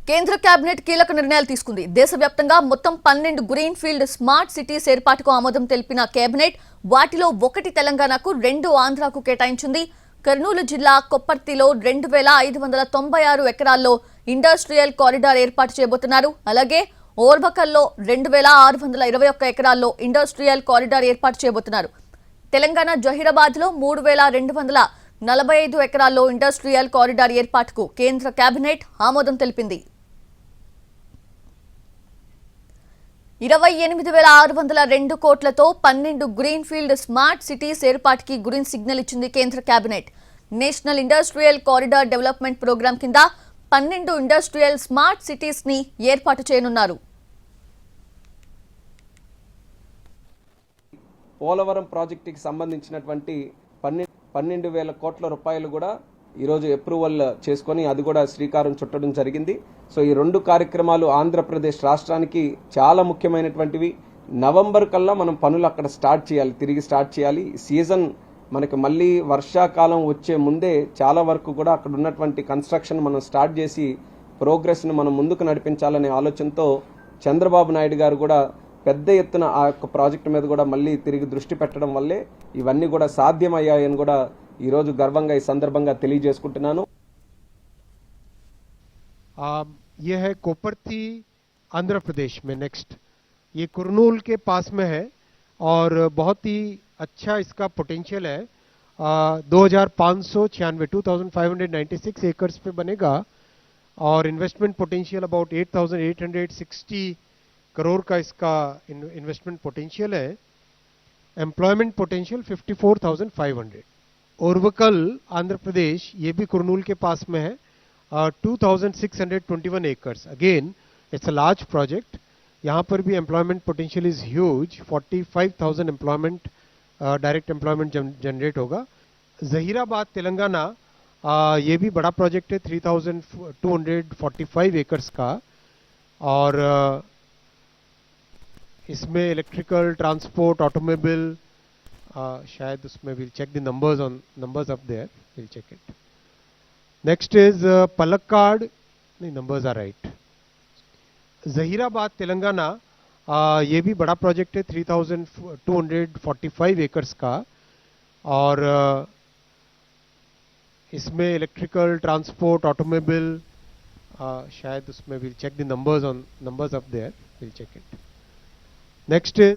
కేంద్ర కేబినెట్ కీలక నిర్ణయాలు తీసుకుంది. దేశవ్యాప్తంగా మొత్తం 12 గ్రీన్ ఫీల్డ్ స్మార్ట్ సిటీస్ ఏర్పాటుకు ఆమోదం తెలిపిన కేబినెట్ వాటిలో 1 తెలంగాణకు, 2 ఆంధ్రాకు కేటాయించింది. కర్నూలు జిల్లా కొప్పర్తిలో 2596 ఎకరాల్లో ఇండస్ట్రియల్ కారిడార్ ఏర్పాటు చేయబోతున్నారు. అలాగే ఓర్వకల్లో 2621 ఎకరాల్లో ఇండస్ట్రియల్ కారిడార్ ఏర్పాటు చేయబోతున్నారు. తెలంగాణ జహీరాబాద్ లో 3245 ఎకరాల్లో ఇండస్ట్రియల్ కారిడార్ ఏర్పాటుకు కేంద్ర కేబినెట్ ఆమోదం తెలిపింది. 28,602 కోట్లతో 12 గ్రీన్ ఫీల్డ్ స్మార్ట్ సిటీస్ ఏర్పాటుకి గ్రీన్ సిగ్నల్ ఇచ్చింది కేంద్ర cabinet. National industrial corridor development program కింద 12 ఇండస్ట్రియల్ స్మార్ట్ సిటీస్ ని ఏర్పాటు చేయనున్నారు. పోలవరం ప్రాజెక్టుకి సంబంధించినటువంటి 12,000 కోట్ల రూపాయలు కూడా ఈరోజు అప్రూవల్ చేసుకొని అది కూడా శ్రీకారం చుట్టడం జరిగింది. సో ఈ 2 కార్యక్రమాలు ఆంధ్రప్రదేశ్ రాష్ట్రానికి చాలా ముఖ్యమైనటువంటివి. నవంబర్ కల్లా మనం పనులు అక్కడ తిరిగి స్టార్ట్ చేయాలి. సీజన్ మనకి మళ్ళీ వర్షాకాలం వచ్చే ముందే చాలా వరకు కూడా అక్కడ ఉన్నటువంటి కన్స్ట్రక్షన్ మనం స్టార్ట్ చేసి ప్రోగ్రెస్ని మనం ముందుకు నడిపించాలనే ఆలోచనతో చంద్రబాబు నాయుడు గారు కూడా పెద్ద ఎత్తున ఆ యొక్క ప్రాజెక్టు మీద కూడా మళ్ళీ తిరిగి దృష్టి పెట్టడం వల్లే ఇవన్నీ కూడా సాధ్యమయ్యాయని కూడా ఈ రోజు గర్వంగా ఈ సందర్భంగా తెలియజేసుకుంటున్నాను. ये है कोपरती आंध्र प्रदेश में नेक्स्ट, ये कुरनूल के पास में है और बहुत ही अच्छा इसका पोटेंशियल है. 2596 एकर्स पे बनेगा और इन्वेस्टमेंट पोटेंशियल अबाउट 8,860 करोड़ का इसका इन्वेस्टमेंट पोटेंशियल है. Employment potential 54,500. ओरवकल आंध्र प्रदेश, ये भी कुरनूल के पास में है. 2,621 acres. Again it's a large project. यहाँ पर भी employment potential is huge. 45,000 employment direct employment generate होगा. जहीराबाद तेलंगाना, ये भी बड़ा प्रोजेक्ट है 3,245 एकर्स का और इसमें इलेक्ट्रिकल, ट्रांसपोर्ट, ऑटोमोबाइल, शायद उसमें will check the numbers up there, we'll check it. Next is Palakkad, नहीं numbers are right. Zaheerabad Telangana, ये भी बड़ा प्रोजेक्ट है 3,245 एकर्स का और इसमें इलेक्ट्रिकल, ट्रांसपोर्ट, ऑटोमोबाइल, शायद उसमें will check the numbers up there, we'll check it. Next is